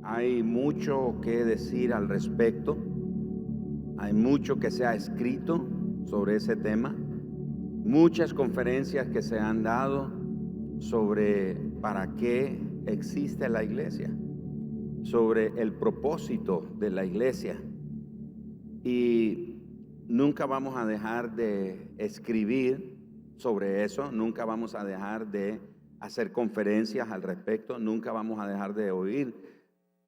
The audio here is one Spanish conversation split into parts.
Hay mucho que decir al respecto. Hay mucho que se ha escrito sobre ese tema. Muchas conferencias que se han dado sobre para qué existe la iglesia, sobre el propósito de la iglesia. Y nunca vamos a dejar de escribir sobre eso, nunca vamos a dejar de hacer conferencias al respecto, nunca vamos a dejar de oír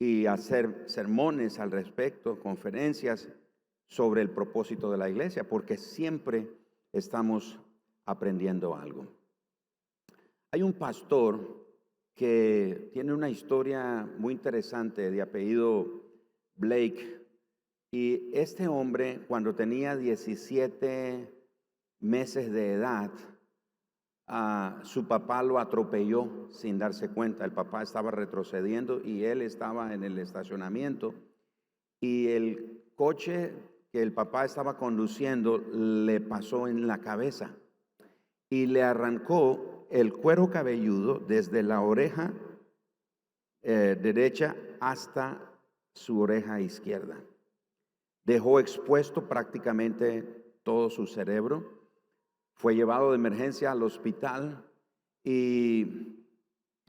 y hacer sermones al respecto, conferencias sobre el propósito de la iglesia, porque siempre estamos aprendiendo algo. Hay un pastor que tiene una historia muy interesante de apellido Blake, y este hombre, cuando tenía 17 meses de edad, su papá lo atropelló sin darse cuenta. El papá estaba retrocediendo y él estaba en el estacionamiento, y el coche que el papá estaba conduciendo le pasó en la cabeza y le arrancó el cuero cabelludo desde la oreja derecha hasta su oreja izquierda. Dejó expuesto prácticamente todo su cerebro. Fue llevado de emergencia al hospital y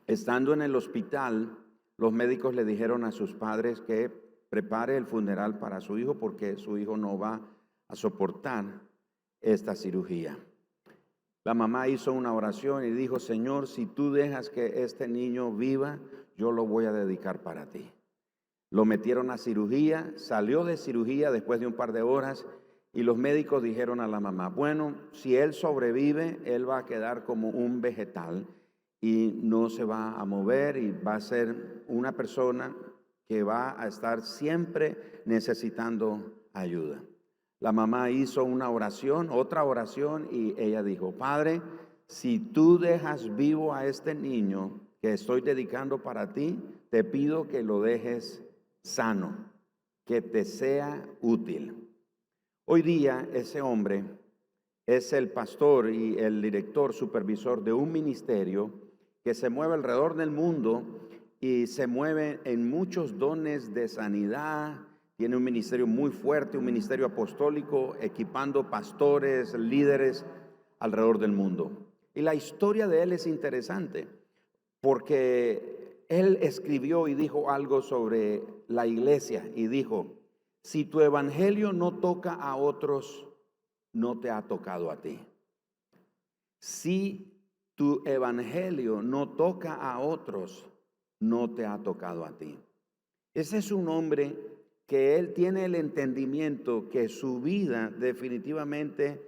estando en el hospital, los médicos le dijeron a sus padres que prepare el funeral para su hijo porque su hijo no va a soportar esta cirugía. La mamá hizo una oración y dijo: Señor, si tú dejas que este niño viva, yo lo voy a dedicar para ti. Lo metieron a cirugía, salió de cirugía después de un par de horas y los médicos dijeron a la mamá: bueno, si él sobrevive, él va a quedar como un vegetal y no se va a mover y va a ser una persona que va a estar siempre necesitando ayuda. La mamá hizo una oración, otra oración, y ella dijo: Padre, si tú dejas vivo a este niño que estoy dedicando para ti, te pido que lo dejes sano, que te sea útil. Hoy día ese hombre es el pastor y el director supervisor de un ministerio que se mueve alrededor del mundo y se mueve en muchos dones de sanidad. Tiene un ministerio muy fuerte, un ministerio apostólico, equipando pastores, líderes alrededor del mundo. Y la historia de él es interesante porque él escribió y dijo algo sobre la iglesia y dijo: si tu evangelio no toca a otros, no te ha tocado a ti. Si tu evangelio no toca a otros, no te ha tocado a ti. Ese es un hombre que él tiene el entendimiento que su vida definitivamente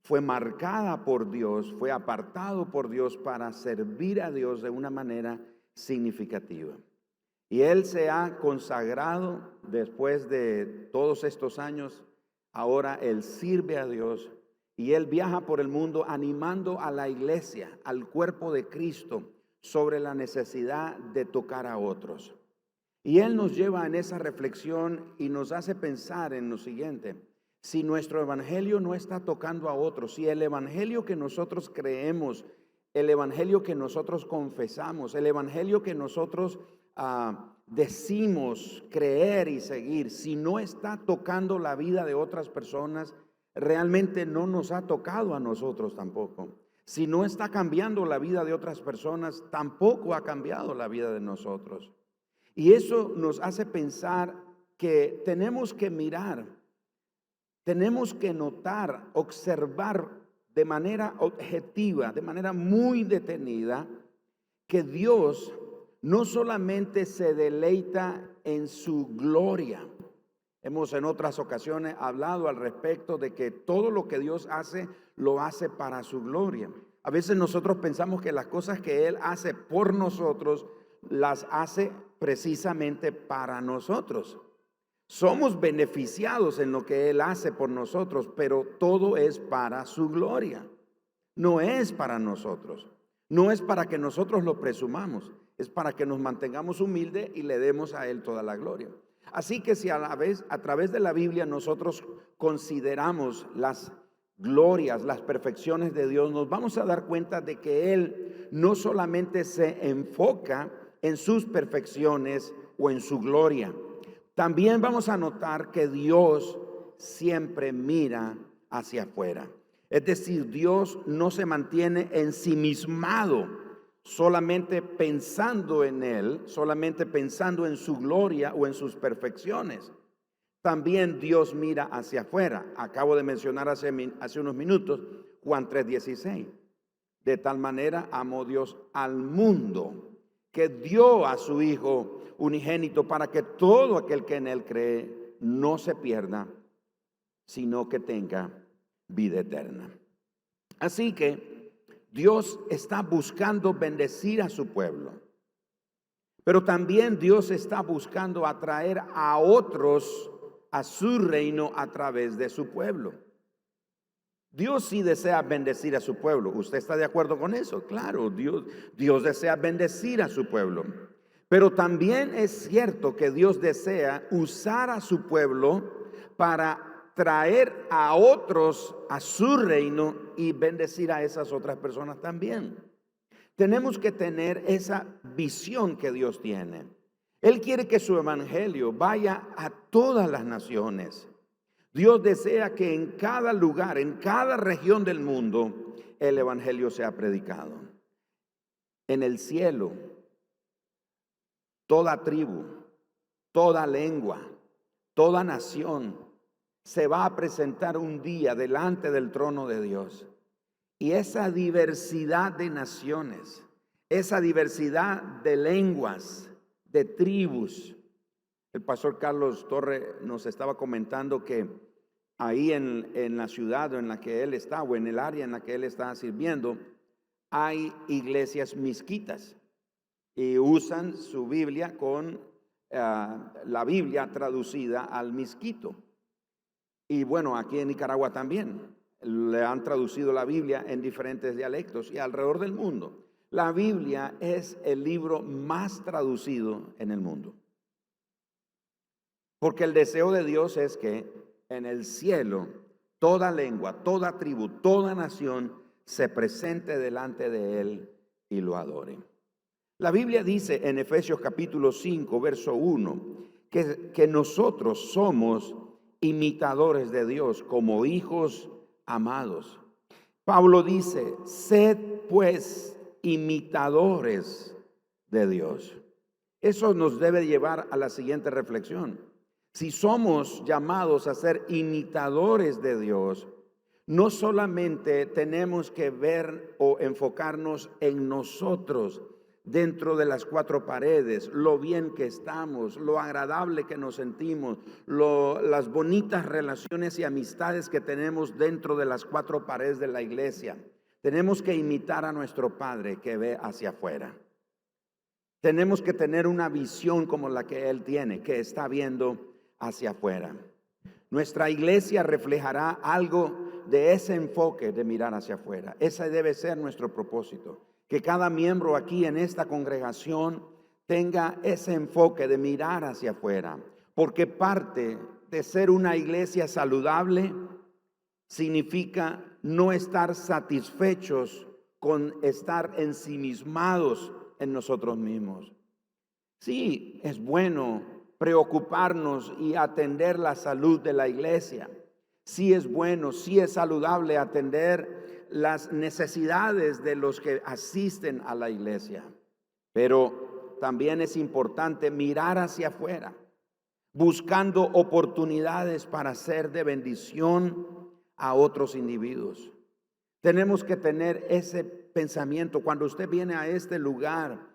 fue marcada por Dios, fue apartado por Dios para servir a Dios de una manera significativa. Y él se ha consagrado después de todos estos años. Ahora él sirve a Dios y él viaja por el mundo animando a la iglesia, al cuerpo de Cristo, sobre la necesidad de tocar a otros. Y él nos lleva en esa reflexión y nos hace pensar en lo siguiente: si nuestro evangelio no está tocando a otros, si el evangelio que nosotros creemos, el evangelio que nosotros confesamos, el evangelio que nosotros decimos creer y seguir, si no está tocando la vida de otras personas, realmente no nos ha tocado a nosotros tampoco. Si no está cambiando la vida de otras personas, tampoco ha cambiado la vida de nosotros. Y eso nos hace pensar que tenemos que mirar, tenemos que notar, observar de manera objetiva, de manera muy detenida, que Dios no solamente se deleita en su gloria. Hemos en otras ocasiones hablado al respecto de que todo lo que Dios hace, lo hace para su gloria. A veces nosotros pensamos que las cosas que Él hace por nosotros, las hace precisamente para nosotros. Somos beneficiados en lo que Él hace por nosotros, pero todo es para su gloria. No es para nosotros. No es para que nosotros lo presumamos. Es para que nos mantengamos humildes y le demos a Él toda la gloria. Así que si a la vez, a través de la Biblia, nosotros consideramos las glorias, las perfecciones de Dios, nos vamos a dar cuenta de que Él no solamente se enfoca en sus perfecciones o en su gloria. También vamos a notar que Dios siempre mira hacia afuera. Es decir, Dios no se mantiene ensimismado, solamente pensando en Él, solamente pensando en su gloria o en sus perfecciones. También Dios mira hacia afuera. Acabo de mencionar hace unos minutos Juan 3:16. De tal manera amó Dios al mundo que dio a su Hijo unigénito para que todo aquel que en Él cree no se pierda, sino que tenga vida eterna. Así que Dios está buscando bendecir a su pueblo, pero también Dios está buscando atraer a otros a su reino a través de su pueblo. Dios sí desea bendecir a su pueblo. ¿Usted está de acuerdo con eso? Claro, Dios desea bendecir a su pueblo. Pero también es cierto que Dios desea usar a su pueblo para traer a otros a su reino y bendecir a esas otras personas también. Tenemos que tener esa visión que Dios tiene. Él quiere que su evangelio vaya a todas las naciones. Dios desea que en cada lugar, en cada región del mundo, el evangelio sea predicado. En el cielo, toda tribu, toda lengua, toda nación se va a presentar un día delante del trono de Dios. Y esa diversidad de naciones, esa diversidad de lenguas, de tribus. El pastor Carlos Torre nos estaba comentando que ahí en la ciudad en la que él está, o en el área en la que él está sirviendo, hay iglesias mezquitas y usan su Biblia con la Biblia traducida al mezquito. Y bueno, aquí en Nicaragua también le han traducido la Biblia en diferentes dialectos y alrededor del mundo. La Biblia es el libro más traducido en el mundo. Porque el deseo de Dios es que en el cielo toda lengua, toda tribu, toda nación se presente delante de Él y lo adore. La Biblia dice en Efesios capítulo 5, verso 1, que nosotros somos imitadores de Dios como hijos amados. Pablo dice, sed pues imitadores de Dios. Eso nos debe llevar a la siguiente reflexión. Si somos llamados a ser imitadores de Dios, no solamente tenemos que ver o enfocarnos en nosotros dentro de las cuatro paredes, lo bien que estamos, lo agradable que nos sentimos, las bonitas relaciones y amistades que tenemos dentro de las cuatro paredes de la iglesia. Tenemos que imitar a nuestro Padre que ve hacia afuera. Tenemos que tener una visión como la que Él tiene, que está viendo hacia afuera. Nuestra iglesia reflejará algo de ese enfoque de mirar hacia afuera. Ese debe ser nuestro propósito. Que cada miembro aquí en esta congregación tenga ese enfoque de mirar hacia afuera. Porque parte de ser una iglesia saludable significa no estar satisfechos con estar ensimismados en nosotros mismos. Sí, es bueno preocuparnos y atender la salud de la iglesia. Sí es bueno, sí es saludable atender las necesidades de los que asisten a la iglesia. Pero también es importante mirar hacia afuera, buscando oportunidades para ser de bendición a otros individuos. Tenemos que tener ese pensamiento. Cuando usted viene a este lugar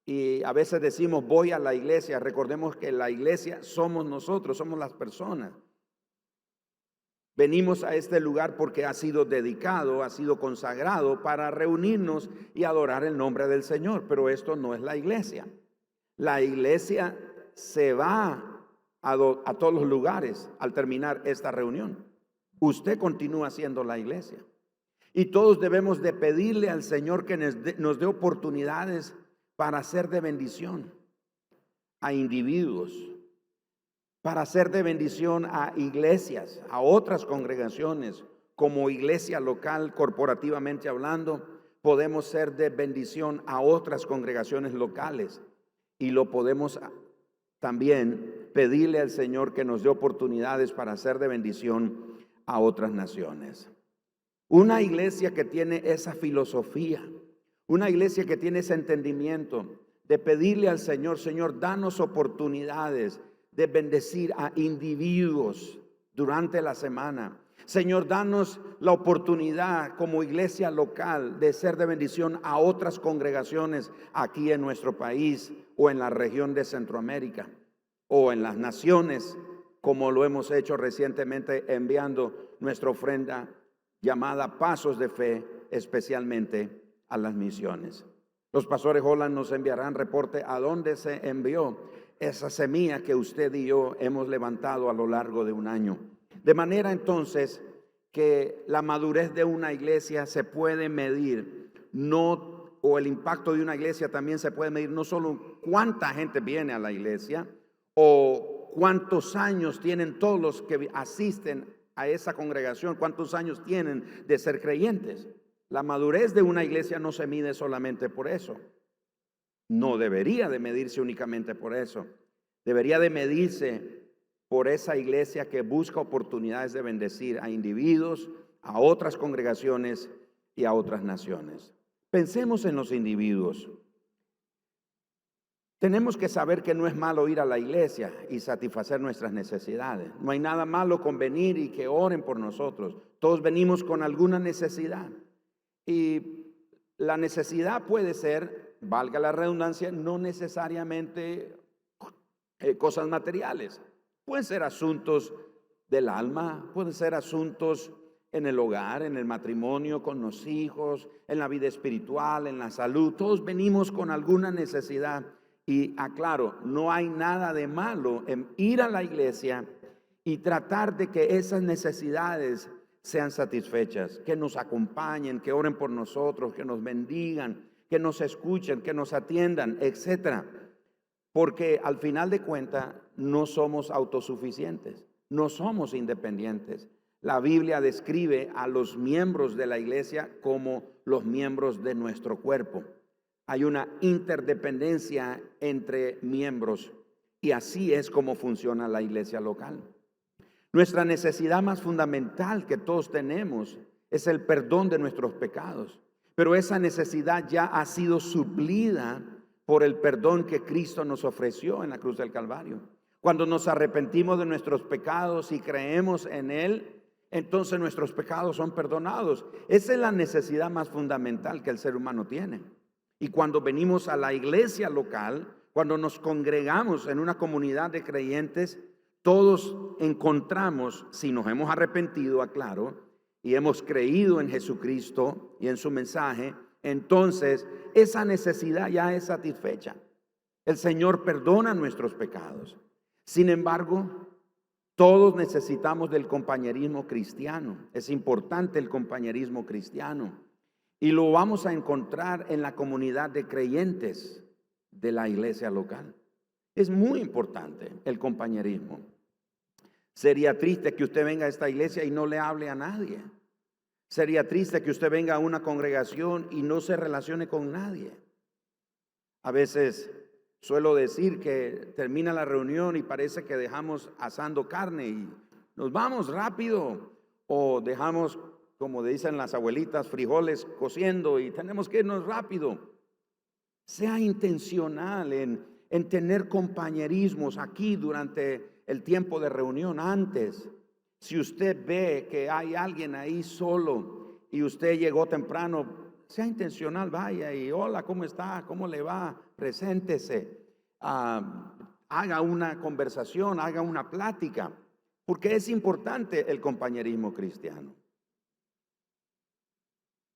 y a veces decimos voy a la iglesia, recordemos que la iglesia somos nosotros, somos las personas. Venimos a este lugar porque ha sido dedicado, ha sido consagrado para reunirnos y adorar el nombre del Señor. Pero esto no es la iglesia. La iglesia se va a todos los lugares al terminar esta reunión. Usted continúa siendo la iglesia. Y todos debemos de pedirle al Señor que nos dé oportunidades para ser de bendición a individuos, para ser de bendición a iglesias, a otras congregaciones. Como iglesia local, corporativamente hablando, podemos ser de bendición a otras congregaciones locales. y lo podemos también pedirle al Señor que nos dé oportunidades para ser de bendición a otras naciones. Una iglesia que tiene esa filosofía, una iglesia que tiene ese entendimiento de pedirle al Señor, Señor, danos oportunidades de bendecir a individuos durante la semana. Señor, danos la oportunidad como iglesia local de ser de bendición a otras congregaciones aquí en nuestro país o en la región de Centroamérica o en las naciones, como lo hemos hecho recientemente enviando nuestra ofrenda llamada Pasos de Fe, especialmente a las misiones. Los pastores Holland nos enviarán reporte a dónde se envió esa semilla que usted y yo hemos levantado a lo largo de un año. De manera entonces que la madurez de una iglesia se puede medir, o el impacto de una iglesia también se puede medir, no solo cuánta gente viene a la iglesia o cuántos años tienen todos los que asisten a esa congregación, cuántos años tienen de ser creyentes. La madurez de una iglesia no se mide solamente por eso. No debería de medirse únicamente por eso. Debería de medirse por esa iglesia que busca oportunidades de bendecir a individuos, a otras congregaciones y a otras naciones. Pensemos en los individuos. Tenemos que saber que no es malo ir a la iglesia y satisfacer nuestras necesidades. No hay nada malo con venir y que oren por nosotros. Todos venimos con alguna necesidad. Y la necesidad puede ser, valga la redundancia, no necesariamente cosas materiales. Pueden ser asuntos del alma, pueden ser asuntos en el hogar, en el matrimonio, con los hijos, en la vida espiritual, en la salud. Todos venimos con alguna necesidad. Y aclaro, no hay nada de malo en ir a la iglesia y tratar de que esas necesidades sean satisfechas, que nos acompañen, que oren por nosotros, que nos bendigan, que nos escuchen, que nos atiendan, etcétera. Porque al final de cuentas no somos autosuficientes, no somos independientes. La Biblia describe a los miembros de la iglesia como los miembros de nuestro cuerpo. Hay una interdependencia entre miembros y así es como funciona la iglesia local. Nuestra necesidad más fundamental que todos tenemos es el perdón de nuestros pecados, pero esa necesidad ya ha sido suplida por el perdón que Cristo nos ofreció en la cruz del Calvario. Cuando nos arrepentimos de nuestros pecados y creemos en Él, entonces nuestros pecados son perdonados. Esa es la necesidad más fundamental que el ser humano tiene. Y cuando venimos a la iglesia local, cuando nos congregamos en una comunidad de creyentes, todos encontramos, si nos hemos arrepentido, aclaro, y hemos creído en Jesucristo y en su mensaje, entonces esa necesidad ya es satisfecha. El Señor perdona nuestros pecados. Sin embargo, todos necesitamos del compañerismo cristiano. Es importante el compañerismo cristiano. Y lo vamos a encontrar en la comunidad de creyentes de la iglesia local. Es muy importante el compañerismo. Sería triste que usted venga a esta iglesia y no le hable a nadie. Sería triste que usted venga a una congregación y no se relacione con nadie. A veces suelo decir que termina la reunión y parece que dejamos asando carne y nos vamos rápido, o dejamos, como dicen las abuelitas, frijoles cociendo y tenemos que irnos rápido. Sea intencional en tener compañerismos aquí durante el tiempo de reunión. Antes, si usted ve que hay alguien ahí solo y usted llegó temprano, sea intencional, vaya y hola, ¿cómo está? ¿Cómo le va? Preséntese, haga una conversación, haga una plática, porque es importante el compañerismo cristiano.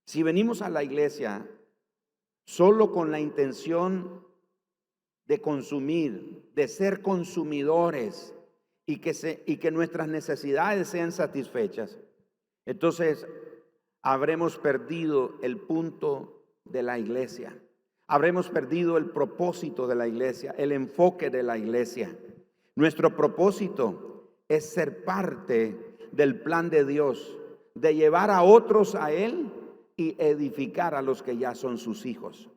Si venimos a la iglesia solo con la intención de consumir, de ser consumidores y que nuestras necesidades sean satisfechas, entonces habremos perdido el punto de la iglesia. Habremos perdido el propósito de la iglesia, el enfoque de la iglesia. Nuestro propósito es ser parte del plan de Dios, de llevar a otros a Él y edificar a los que ya son sus hijos.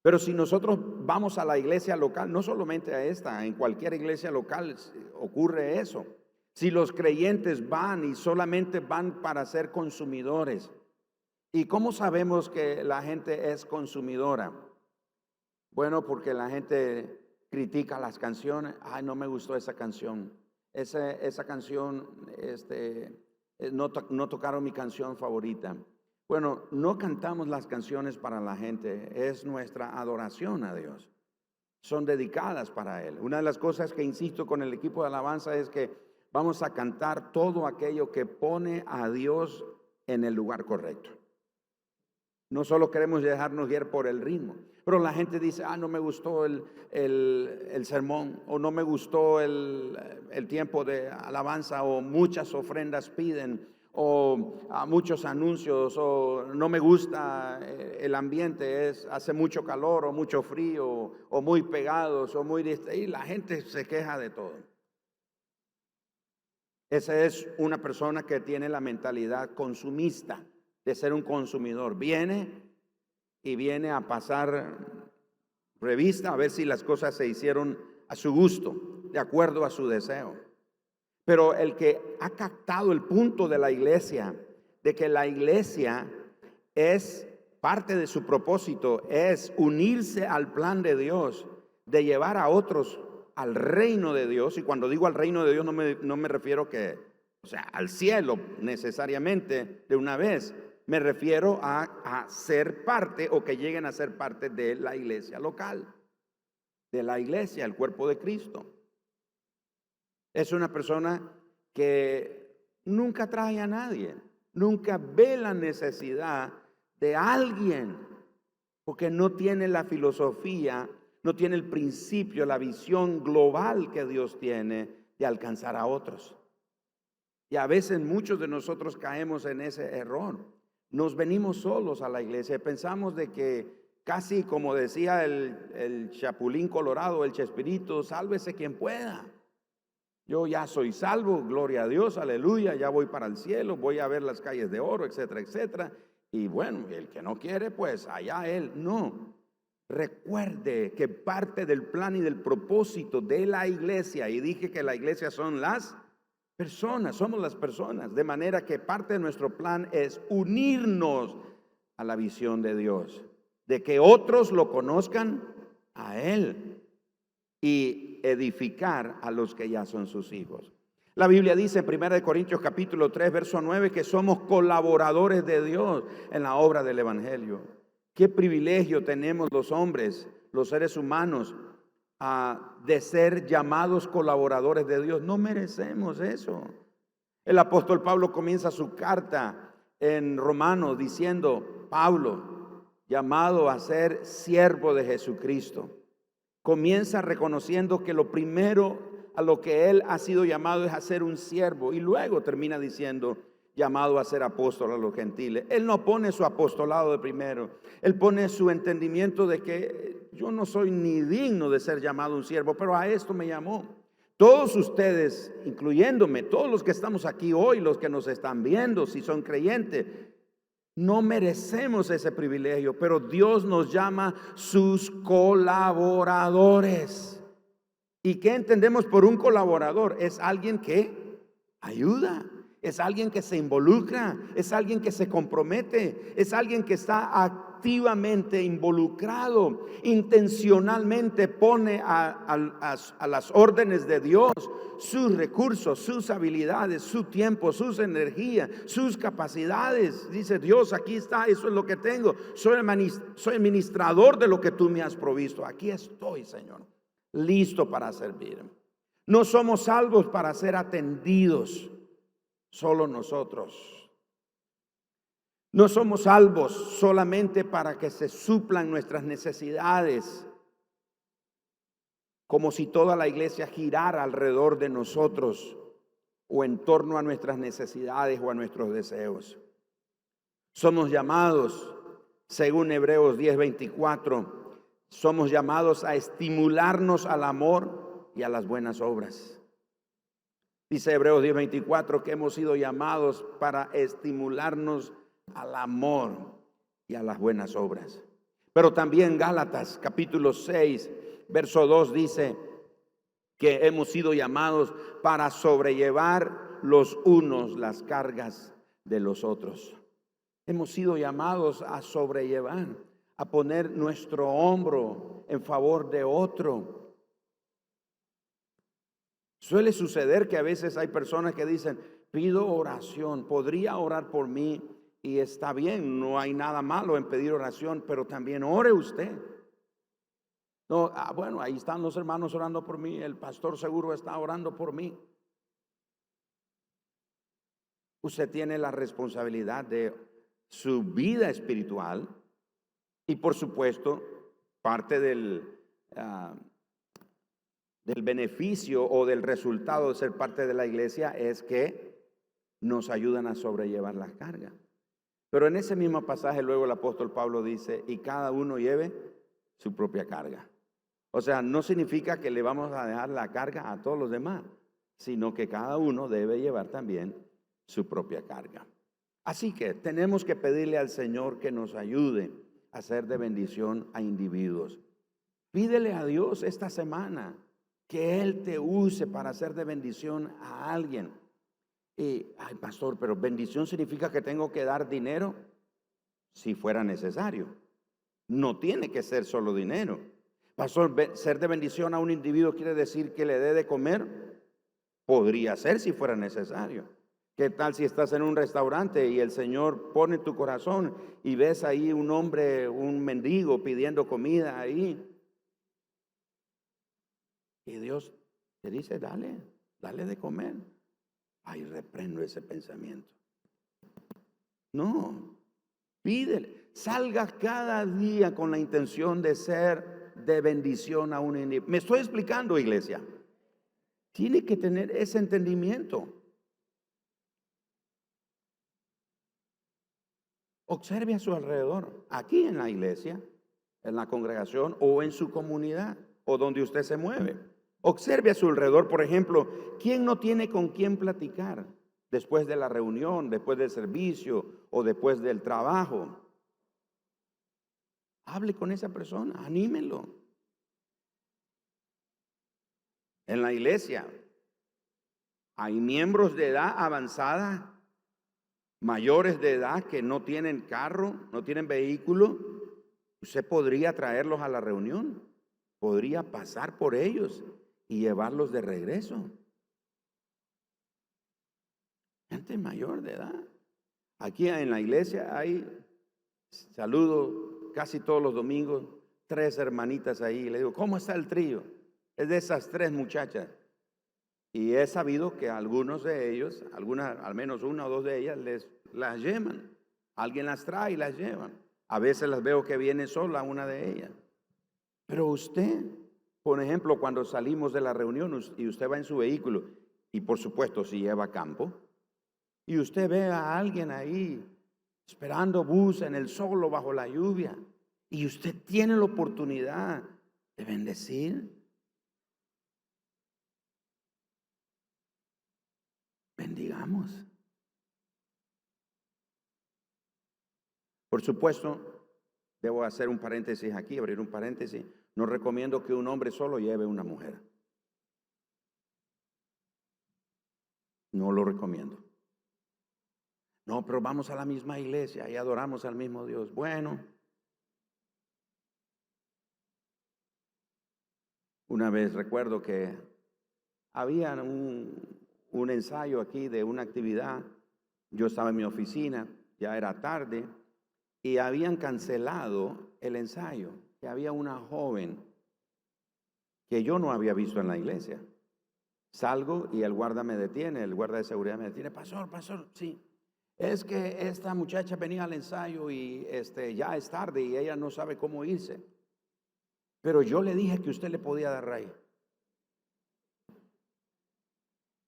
Pero si nosotros vamos a la iglesia local, no solamente a esta, en cualquier iglesia local ocurre eso. Si los creyentes van y solamente van para ser consumidores, ¿y cómo sabemos que la gente es consumidora? Bueno, porque la gente critica las canciones. Ay, no me gustó esa canción. Esa canción, no tocaron mi canción favorita. Bueno, no cantamos las canciones para la gente, es nuestra adoración a Dios. Son dedicadas para Él. Una de las cosas que insisto con el equipo de alabanza es que vamos a cantar todo aquello que pone a Dios en el lugar correcto. No solo queremos dejarnos guiar por el ritmo, pero la gente dice, no me gustó el sermón, o no me gustó el tiempo de alabanza, o muchas ofrendas piden, o muchos anuncios, o no me gusta el ambiente, hace mucho calor o mucho frío, o muy pegados, o y la gente se queja de todo. Esa es una persona que tiene la mentalidad consumista, de ser un consumidor. Viene a pasar revista a ver si las cosas se hicieron a su gusto, de acuerdo a su deseo. Pero el que ha captado el punto de la iglesia, de que la iglesia es parte de su propósito, es unirse al plan de Dios, de llevar a otros al reino de Dios. Y cuando digo al reino de Dios no me refiero al cielo necesariamente de una vez. Me refiero a ser parte, o que lleguen a ser parte de la iglesia local, de la iglesia, el cuerpo de Cristo. Es una persona que nunca trae a nadie, nunca ve la necesidad de alguien, porque no tiene la filosofía, no tiene el principio, la visión global que Dios tiene de alcanzar a otros. Y a veces muchos de nosotros caemos en ese error. Nos venimos solos a la iglesia, pensamos de que casi como decía el Chapulín Colorado, el Chespirito, sálvese quien pueda. Yo ya soy salvo, gloria a Dios, aleluya, ya voy para el cielo, voy a ver las calles de oro, etcétera, etcétera. Y bueno, el que no quiere, pues allá él. No, recuerde que parte del plan y del propósito de la iglesia, y dije que la iglesia son las personas, somos las personas, de manera que parte de nuestro plan es unirnos a la visión de Dios, de que otros lo conozcan a Él y edificar a los que ya son sus hijos. La Biblia dice en 1 Corintios capítulo 3, verso 9, que somos colaboradores de Dios en la obra del evangelio. Qué privilegio tenemos los hombres, los seres humanos, de ser llamados colaboradores de Dios. No merecemos eso. El apóstol Pablo comienza su carta en Romanos diciendo, Pablo, llamado a ser siervo de Jesucristo. Comienza reconociendo que lo primero a lo que él ha sido llamado es a ser un siervo, y luego termina diciendo, llamado a ser apóstol a los gentiles. Él no pone su apostolado de primero, él pone su entendimiento de que yo no soy ni digno de ser llamado un siervo, pero a esto me llamó. Todos ustedes, incluyéndome, todos los que estamos aquí hoy, los que nos están viendo, si son creyentes, no merecemos ese privilegio, pero Dios nos llama sus colaboradores. ¿Y qué entendemos por un colaborador? Es alguien que ayuda, es alguien que se involucra, es alguien que se compromete, es alguien que está activamente involucrado, intencionalmente pone a las órdenes de Dios sus recursos, sus habilidades, su tiempo, sus energías, sus capacidades. Dice Dios, aquí está, eso es lo que tengo. Soy administrador de lo que tú me has provisto. Aquí estoy, Señor, listo para servir. No somos salvos para ser atendidos solo nosotros. No somos salvos solamente para que se suplan nuestras necesidades, como si toda la iglesia girara alrededor de nosotros o en torno a nuestras necesidades o a nuestros deseos. Somos llamados, según Hebreos 10:24, somos llamados a estimularnos al amor y a las buenas obras. Dice Hebreos 10:24 que hemos sido llamados para estimularnos al amor y a las buenas obras. Pero también Gálatas capítulo 6, verso 2 dice que hemos sido llamados para sobrellevar los unos las cargas de los otros. Hemos sido llamados a sobrellevar, a poner nuestro hombro en favor de otro. Suele suceder que a veces hay personas que dicen, pido oración, podría orar por mí, y está bien, no hay nada malo en pedir oración, pero también ore usted. No, bueno, ahí están los hermanos orando por mí, el pastor seguro está orando por mí. Usted tiene la responsabilidad de su vida espiritual y por supuesto parte del beneficio o del resultado de ser parte de la iglesia es que nos ayudan a sobrellevar las cargas. Pero en ese mismo pasaje luego el apóstol Pablo dice, y cada uno lleve su propia carga. O sea, no significa que le vamos a dejar la carga a todos los demás, sino que cada uno debe llevar también su propia carga. Así que tenemos que pedirle al Señor que nos ayude a ser de bendición a individuos. Pídele a Dios esta semana que Él te use para ser de bendición a alguien. Y, ay, pastor, pero bendición significa que tengo que dar dinero si fuera necesario. No tiene que ser solo dinero. Pastor, ser de bendición a un individuo quiere decir que le dé de comer. Podría ser si fuera necesario. ¿Qué tal si estás en un restaurante y el Señor pone en tu corazón y ves ahí un hombre, un mendigo pidiendo comida ahí? Y Dios te dice, dale de comer. Ay, reprendo ese pensamiento. No, pídele. Salga cada día con la intención de ser de bendición a un individuo. ¿Me estoy explicando, iglesia? Tiene que tener ese entendimiento. Observe a su alrededor, aquí en la iglesia, en la congregación o en su comunidad o donde usted se mueve. Observe a su alrededor, por ejemplo, ¿quién no tiene con quién platicar después de la reunión, después del servicio o después del trabajo? Hable con esa persona, anímelo. En la iglesia hay miembros de edad avanzada, mayores de edad que no tienen carro, no tienen vehículo. Usted podría traerlos a la reunión, podría pasar por ellos y llevarlos de regreso. Gente mayor de edad. Aquí en la iglesia hay, saludo casi todos los domingos, 3 hermanitas ahí. Le digo, ¿cómo está el trío? Es de esas 3 muchachas. Y he sabido que algunos de ellos, algunas, al menos una o 2 de ellas, las llevan. Alguien las trae y las llevan. A veces las veo que viene sola una de ellas. Pero usted, por ejemplo, cuando salimos de la reunión y usted va en su vehículo, y por supuesto si lleva campo, y usted ve a alguien ahí esperando bus en el sol o bajo la lluvia, y usted tiene la oportunidad de bendecir, bendigamos. Por supuesto, debo hacer un paréntesis aquí, abrir un paréntesis. No recomiendo que un hombre solo lleve una mujer. No lo recomiendo. No, pero vamos a la misma iglesia y adoramos al mismo Dios. Bueno, una vez recuerdo que había un ensayo aquí de una actividad. Yo estaba en mi oficina, ya era tarde, y habían cancelado el ensayo. Que había una joven que yo no había visto en la iglesia. Salgo y el guarda me detiene, el guarda de seguridad me detiene. Pastor, sí. Es que esta muchacha venía al ensayo y ya es tarde y ella no sabe cómo irse. Pero yo le dije que usted le podía dar ray.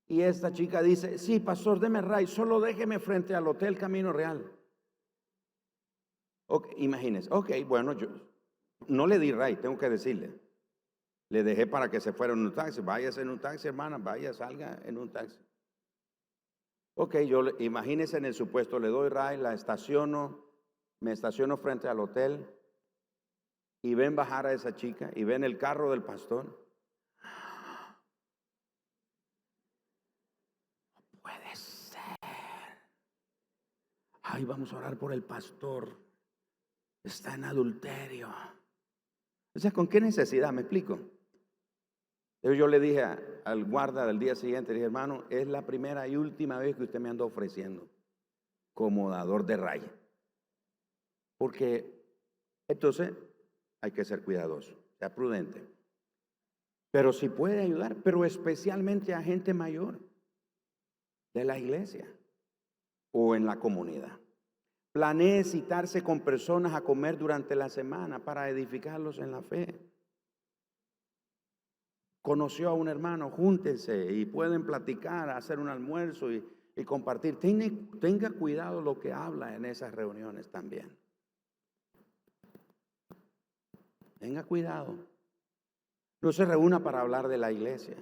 Y esta chica dice, sí, pastor, deme ray, solo déjeme frente al Hotel Camino Real. Okay, imagínese, ok, bueno, yo no le di ray, tengo que decirle. Le dejé para que se fuera en un taxi. Váyase en un taxi, hermana, vaya, salga en un taxi. Ok, imagínese en el supuesto, le doy ray, la estaciono, me estaciono frente al hotel. y ven bajar a esa chica y ven el carro del pastor. No puede ser. Ay, vamos a orar por el pastor. Está en adulterio. O sea, ¿con qué necesidad? ¿Me explico? Yo le dije al guarda del día siguiente, dije, hermano, es la primera y última vez que usted me anda ofreciendo como dador de raya. Porque entonces hay que ser cuidadoso, sea prudente. Pero si puede ayudar, pero especialmente a gente mayor de la iglesia o en la comunidad. Planee citarse con personas a comer durante la semana para edificarlos en la fe. Conoció a un hermano, júntense y pueden platicar, hacer un almuerzo y compartir. Tenga cuidado lo que habla en esas reuniones también. Tenga cuidado. No se reúna para hablar de la iglesia.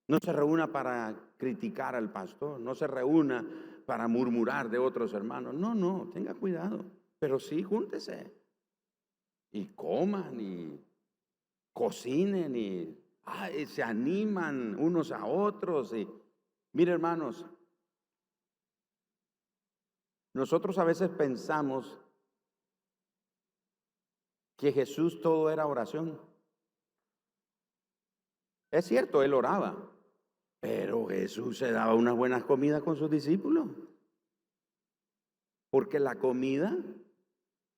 No se reúna para criticar al pastor. No se reúna para murmurar de otros hermanos. No, tenga cuidado. Pero sí, júntese. Y coman y cocinen y se animan unos a otros. Y mire, hermanos, nosotros a veces pensamos que Jesús todo era oración. Es cierto, él oraba, pero Jesús se daba unas buenas comidas con sus discípulos. Porque la comida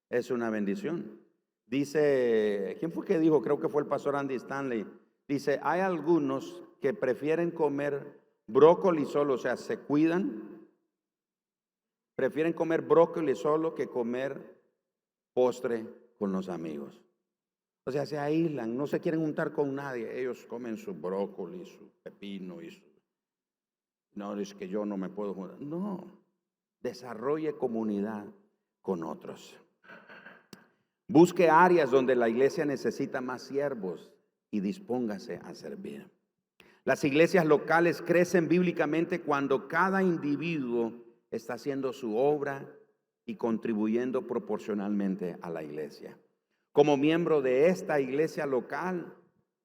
es una bendición. Dice, ¿quién fue que dijo? Creo que fue el pastor Andy Stanley. Dice, hay algunos que prefieren comer brócoli solo, o sea, se cuidan. Prefieren comer brócoli solo que comer postre con los amigos. O sea, se aíslan, no se quieren juntar con nadie. Ellos comen su brócoli, su pepino y su... No, es que yo no me puedo juntar. No, desarrolle comunidad con otros. Busque áreas donde la iglesia necesita más siervos y dispóngase a servir. Las iglesias locales crecen bíblicamente cuando cada individuo está haciendo su obra y contribuyendo proporcionalmente a la iglesia. Como miembro de esta iglesia local,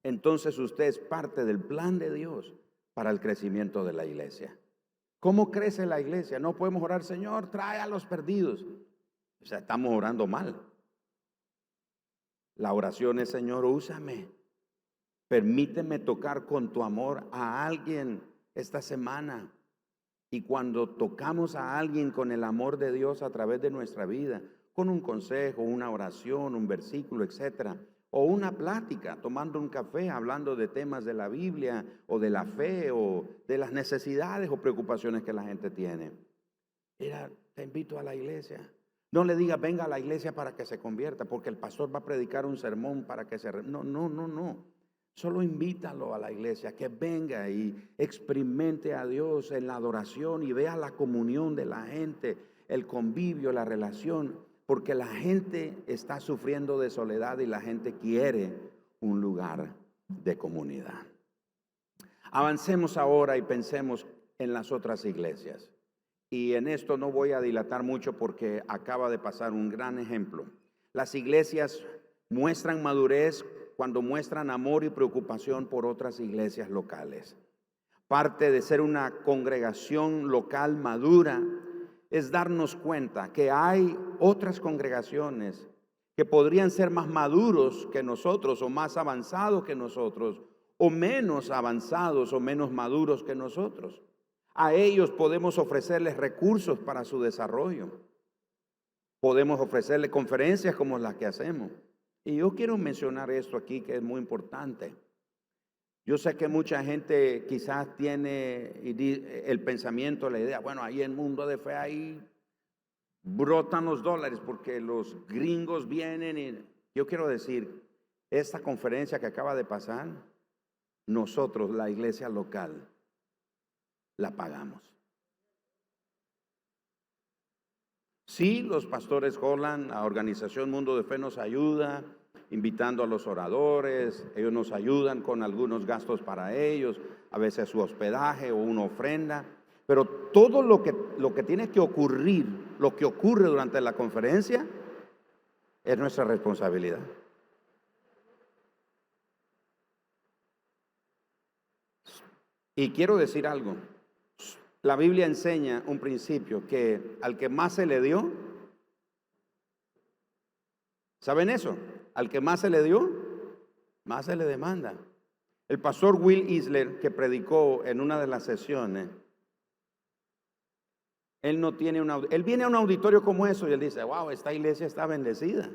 entonces usted es parte del plan de Dios para el crecimiento de la iglesia. ¿Cómo crece la iglesia? No podemos orar, Señor, trae a los perdidos. O sea, estamos orando mal. La oración es, Señor, úsame. Permíteme tocar con tu amor a alguien esta semana. Y cuando tocamos a alguien con el amor de Dios a través de nuestra vida, con un consejo, una oración, un versículo, etcétera, o una plática, tomando un café, hablando de temas de la Biblia o de la fe o de las necesidades o preocupaciones que la gente tiene. Mira, te invito a la iglesia. No le digas, venga a la iglesia para que se convierta, porque el pastor va a predicar un sermón para que se... No. Solo invítalo a la iglesia, que venga y experimente a Dios en la adoración y vea la comunión de la gente, el convivio, la relación, porque la gente está sufriendo de soledad y la gente quiere un lugar de comunidad. Avancemos ahora y pensemos en las otras iglesias. Y en esto no voy a dilatar mucho porque acaba de pasar un gran ejemplo. Las iglesias muestran madurez cuando muestran amor y preocupación por otras iglesias locales. Parte de ser una congregación local madura es darnos cuenta que hay otras congregaciones que podrían ser más maduros que nosotros o más avanzados que nosotros o menos avanzados o menos maduros que nosotros. A ellos podemos ofrecerles recursos para su desarrollo. Podemos ofrecerles conferencias como las que hacemos. Y yo quiero mencionar esto aquí que es muy importante. Yo sé que mucha gente quizás tiene el pensamiento, la idea, bueno, ahí en Mundo de Fe ahí brotan los dólares porque los gringos vienen y yo quiero decir, esta conferencia que acaba de pasar, nosotros, la iglesia local, la pagamos. Sí, los pastores Holland, la organización Mundo de Fe nos ayuda, invitando a los oradores, ellos nos ayudan con algunos gastos para ellos, a veces su hospedaje o una ofrenda, pero todo lo que tiene que ocurrir, lo que ocurre durante la conferencia, es nuestra responsabilidad. Y quiero decir algo. La Biblia enseña un principio que al que más se le dio, ¿saben eso? Al que más se le dio, más se le demanda. El pastor Will Isler, que predicó en una de las sesiones, él no tiene él viene a un auditorio como eso y él dice, wow, esta iglesia está bendecida.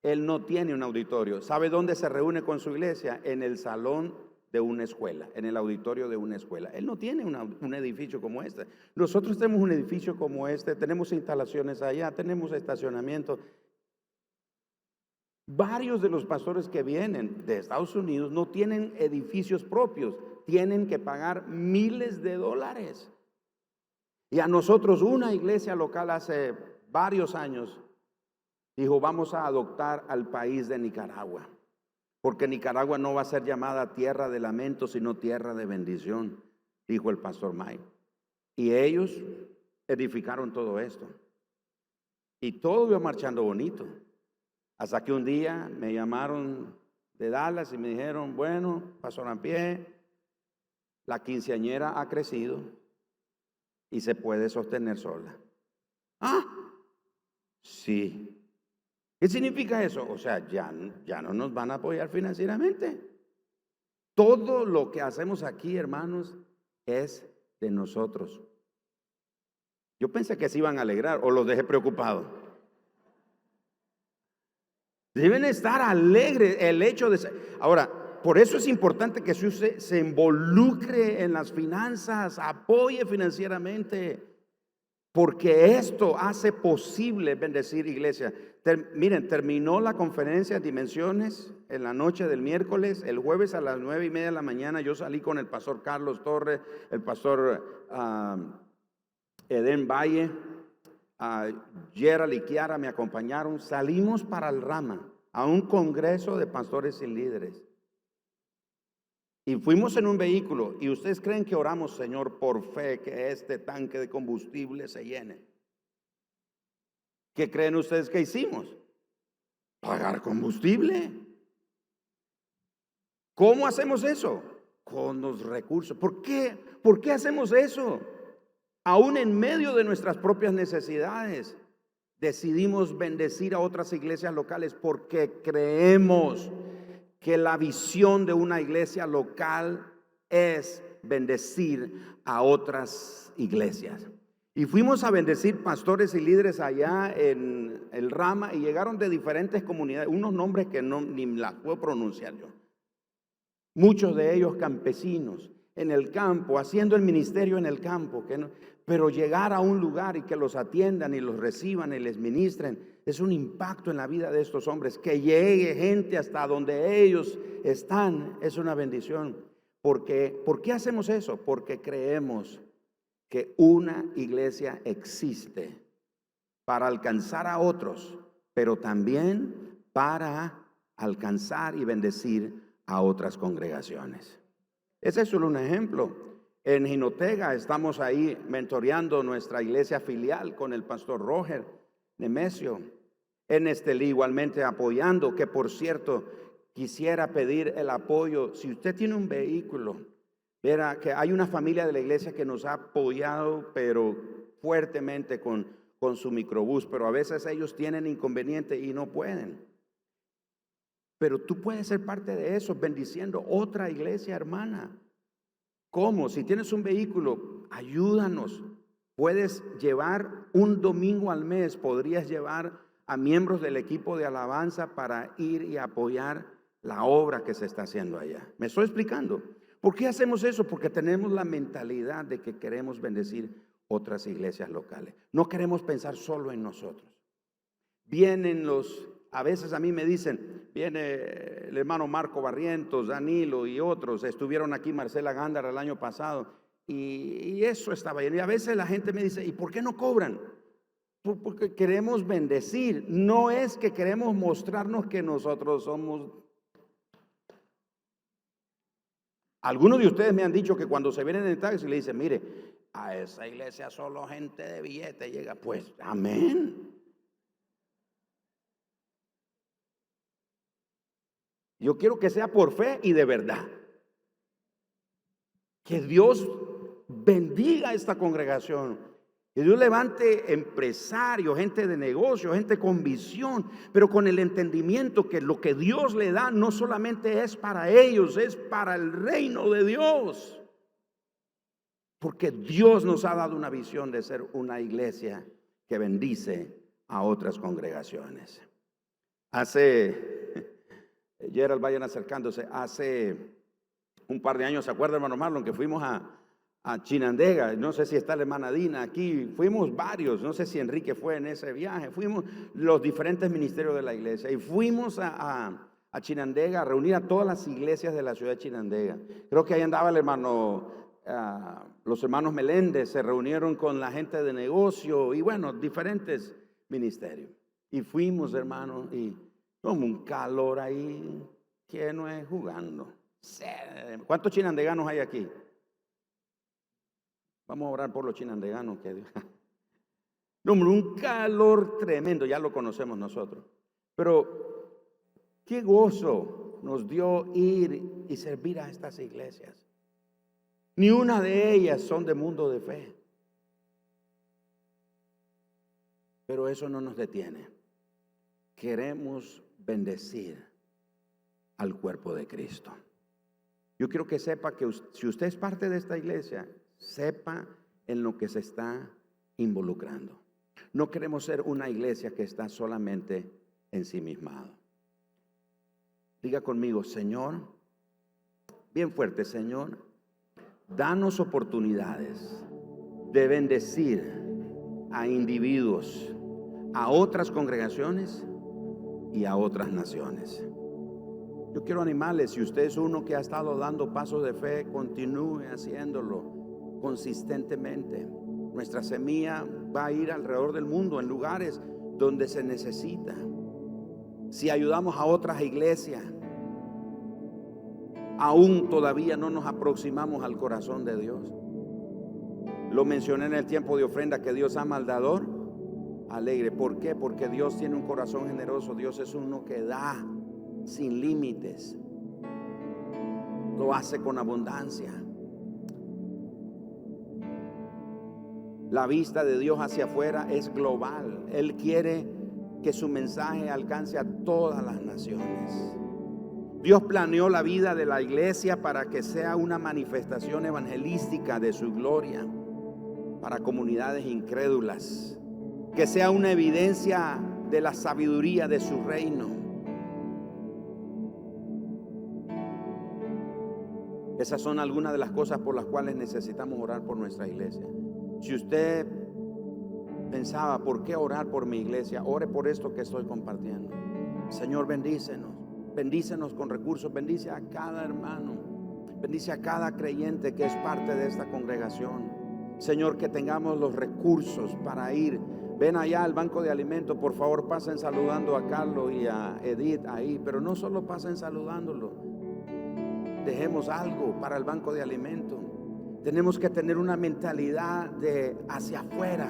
Él no tiene un auditorio. ¿Sabe dónde se reúne con su iglesia? En el salón de una escuela, en el auditorio de una escuela. Él no tiene un edificio como este. Nosotros tenemos un edificio como este, tenemos instalaciones allá, tenemos estacionamiento. Varios de los pastores que vienen de Estados Unidos no tienen edificios propios, tienen que pagar miles de dólares. Y a nosotros una iglesia local hace varios años dijo, vamos a adoptar al país de Nicaragua, porque Nicaragua no va a ser llamada tierra de lamento, sino tierra de bendición, dijo el pastor Mike. Y ellos edificaron todo esto. Y todo iba marchando bonito. Hasta que un día me llamaron de Dallas y me dijeron, bueno, pastor Ampie, la quinceañera ha crecido y se puede sostener sola. Ah, sí. ¿Qué significa eso? O sea, ya no nos van a apoyar financieramente. Todo lo que hacemos aquí, hermanos, es de nosotros. Yo pensé que se iban a alegrar o los dejé preocupados. Deben estar alegres el hecho de ser. Ahora, por eso es importante que usted se involucre en las finanzas, apoye financieramente. Porque esto hace posible bendecir iglesia. Miren, terminó la conferencia Dimensiones en la noche del miércoles. El jueves a las 9:30 de la mañana yo salí con el pastor Carlos Torres, el pastor Edén Valle, Gerald y Kiara me acompañaron. Salimos para el Rama a un congreso de pastores y líderes. Y fuimos en un vehículo. ¿Y ustedes creen que oramos, Señor, por fe, que este tanque de combustible se llene? ¿Qué creen ustedes que hicimos? Pagar combustible. ¿Cómo hacemos eso? Con los recursos. ¿Por qué? ¿Por qué hacemos eso? Aún en medio de nuestras propias necesidades, decidimos bendecir a otras iglesias locales porque creemos que la visión de una iglesia local es bendecir a otras iglesias. Y fuimos a bendecir pastores y líderes allá en el Rama y llegaron de diferentes comunidades, unos nombres que ni las puedo pronunciar yo. Muchos de ellos campesinos, en el campo, haciendo el ministerio en el campo, pero llegar a un lugar y que los atiendan y los reciban y les ministren, es un impacto en la vida de estos hombres. Que llegue gente hasta donde ellos están, es una bendición. ¿Por qué hacemos eso? Porque creemos que una iglesia existe para alcanzar a otros, pero también para alcanzar y bendecir a otras congregaciones. Ese es solo un ejemplo. En Jinotega estamos ahí mentoreando nuestra iglesia filial con el pastor Roger Nemesio. En Estelí igualmente apoyando, que por cierto quisiera pedir el apoyo. Si usted tiene un vehículo, verá que hay una familia de la iglesia que nos ha apoyado pero fuertemente con su microbús, pero a veces ellos tienen inconveniente y no pueden. Pero tú puedes ser parte de eso, bendiciendo otra iglesia hermana. ¿Cómo? Si tienes un vehículo, ayúdanos. Puedes llevar un domingo al mes, podrías llevar a miembros del equipo de alabanza para ir y apoyar la obra que se está haciendo allá. ¿Me estoy explicando? ¿Por qué hacemos eso? Porque tenemos la mentalidad de que queremos bendecir otras iglesias locales. No queremos pensar solo en nosotros. A veces a mí me dicen, viene el hermano Marco Barrientos, Danilo y otros, estuvieron aquí, Marcela Gándara el año pasado, y eso estaba lleno. Y a veces la gente me dice, ¿y por qué no cobran? Porque queremos bendecir, no es que queremos mostrarnos que nosotros somos. Algunos de ustedes me han dicho que cuando se vienen en el taxi le dicen, mire, a esa iglesia solo gente de billete llega. Pues, amén. Yo quiero que sea por fe y de verdad. Que Dios bendiga esta congregación. Que Dios levante empresarios, gente de negocio, gente con visión, pero con el entendimiento que lo que Dios le da no solamente es para ellos, es para el reino de Dios. Porque Dios nos ha dado una visión de ser una iglesia que bendice a otras congregaciones. Gerald, vayan acercándose. Hace un par de años, ¿se acuerda, hermano Marlon, que fuimos a Chinandega? No sé si está la hermana Dina aquí. Fuimos varios, no sé si Enrique fue en ese viaje. Fuimos los diferentes ministerios de la iglesia y fuimos a Chinandega a reunir a todas las iglesias de la ciudad de Chinandega. Creo que ahí andaba el hermano, los hermanos Meléndez, se reunieron con la gente de negocio y bueno, diferentes ministerios. Y fuimos, hermano, y como un calor ahí que no es jugando. ¿Cuántos chinandeganos hay aquí? Vamos a orar por los chinandeganos. No, un calor tremendo, ya lo conocemos nosotros. Pero qué gozo nos dio ir y servir a estas iglesias. Ni una de ellas son de mundo de fe. Pero eso no nos detiene. Queremos bendecir al cuerpo de Cristo. Yo quiero que sepa que si usted es parte de esta iglesia, sepa en lo que se está involucrando. No queremos ser una iglesia que está solamente ensimismado. Diga conmigo, Señor, bien fuerte, Señor, danos oportunidades de bendecir a individuos, a otras congregaciones y a otras naciones. Yo quiero animarles, si usted es uno que ha estado dando pasos de fe, continúe haciéndolo consistentemente. Nuestra semilla va a ir alrededor del mundo, en lugares donde se necesita. Si ayudamos a otras iglesias, aún todavía no nos aproximamos al corazón de Dios. Lo mencioné en el tiempo de ofrenda, que Dios ama al dador alegre. ¿Por qué? Porque Dios tiene un corazón generoso. Dios es uno que da sin límites. Lo hace con abundancia. La vista de Dios hacia afuera es global. Él quiere que su mensaje alcance a todas las naciones. Dios planeó la vida de la iglesia para que sea una manifestación evangelística de su gloria para comunidades incrédulas, que sea una evidencia de la sabiduría de su reino. Esas son algunas de las cosas por las cuales necesitamos orar por nuestra iglesia. Si usted pensaba, ¿por qué orar por mi iglesia? Ore por esto que estoy compartiendo. Señor, bendícenos. Bendícenos con recursos. Bendice a cada hermano. Bendice a cada creyente que es parte de esta congregación. Señor, que tengamos los recursos para ir. Ven allá al banco de alimentos. Por favor, pasen saludando a Carlos y a Edith ahí. Pero no solo pasen saludándolo. Dejemos algo para el banco de alimentos. Tenemos que tener una mentalidad de hacia afuera.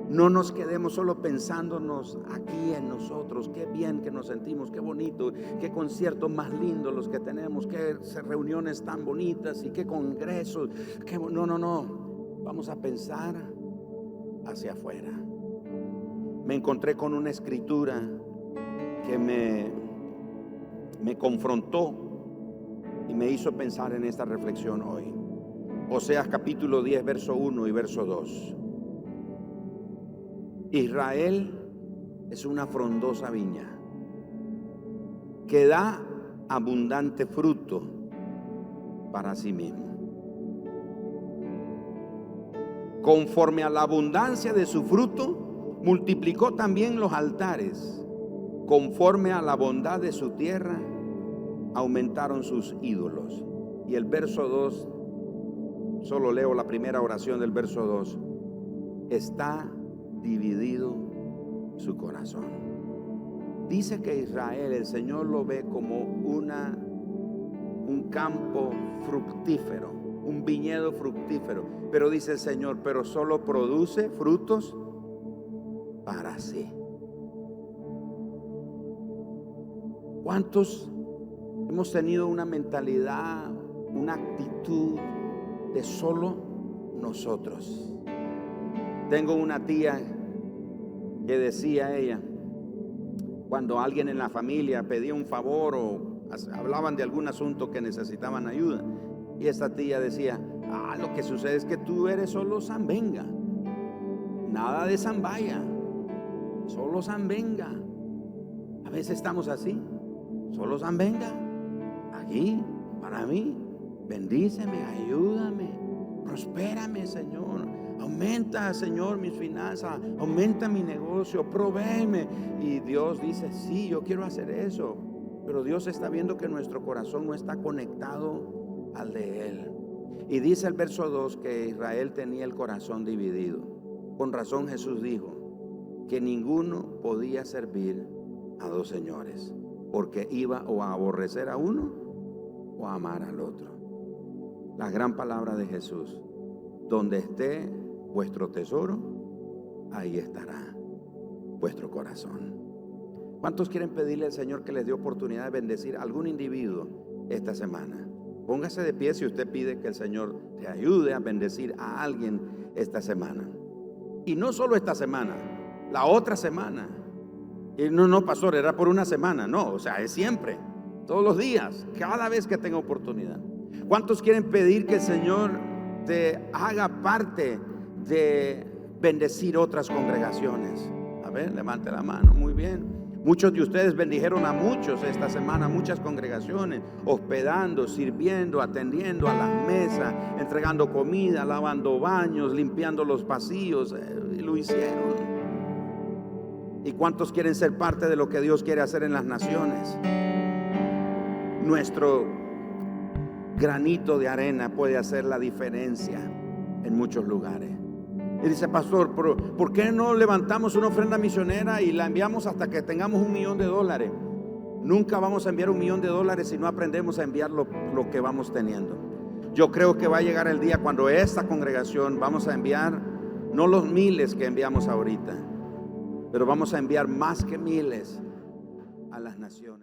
No nos quedemos solo pensándonos aquí en nosotros. Qué bien que nos sentimos, qué bonito, qué conciertos más lindos los que tenemos, qué reuniones tan bonitas y qué congresos. No. Vamos a pensar hacia afuera. Me encontré con una escritura que me confrontó y me hizo pensar en esta reflexión hoy. Oseas capítulo 10, verso 1 y verso 2. Israel es una frondosa viña que da abundante fruto para sí mismo. Conforme a la abundancia de su fruto, multiplicó también los altares. Conforme a la bondad de su tierra, aumentaron sus ídolos. Y el verso 2, solo leo la primera oración del verso 2. Está dividido su corazón. Dice que Israel, el Señor lo ve como un campo fructífero, un viñedo fructífero. Pero dice el Señor, pero solo produce frutos para sí. ¿Cuántos hemos tenido una mentalidad, una actitud de solo nosotros. Tengo una tía que decía ella, cuando alguien en la familia pedía un favor o hablaban de algún asunto que necesitaban ayuda, y esta tía decía: lo que sucede es que tú eres solo zambenga, nada de zambaya, solo zambenga. A veces estamos así, solo zambenga, aquí, para mí, bendíceme, ayúdame, prospérame, Señor, aumenta, Señor, mis finanzas, aumenta mi negocio, provéeme. Y Dios dice: sí, yo quiero hacer eso, pero Dios está viendo que nuestro corazón no está conectado al de Él. Y dice el verso 2 que Israel tenía el corazón dividido. Con razón Jesús dijo que ninguno podía servir a dos señores, porque iba o a aborrecer a uno o a amar al otro. La gran palabra de Jesús: donde esté vuestro tesoro, ahí estará vuestro corazón. ¿Cuántos quieren pedirle al Señor que les dé oportunidad de bendecir a algún individuo esta semana? Póngase de pie si usted pide que el Señor te ayude a bendecir a alguien esta semana. Y no solo esta semana, la otra semana. Y no, pastor, era por una semana. No, o sea, es siempre, todos los días, cada vez que tenga oportunidad. ¿Cuántos quieren pedir que el Señor te haga parte de bendecir otras congregaciones? A ver, levante la mano. Muy bien. Muchos de ustedes bendijeron a muchos esta semana, muchas congregaciones, hospedando, sirviendo, atendiendo a las mesas, entregando comida, lavando baños, limpiando los pasillos. Lo hicieron. ¿Y cuántos quieren ser parte de lo que Dios quiere hacer en las naciones? Nuestro granito de arena puede hacer la diferencia en muchos lugares. Y dice: pastor, ¿por qué no levantamos una ofrenda misionera y la enviamos hasta que tengamos $1,000,000? Nunca vamos a enviar $1,000,000 si no aprendemos a enviar lo que vamos teniendo. Yo creo que va a llegar el día cuando esta congregación vamos a enviar no los miles que enviamos ahorita, pero vamos a enviar más que miles a las naciones.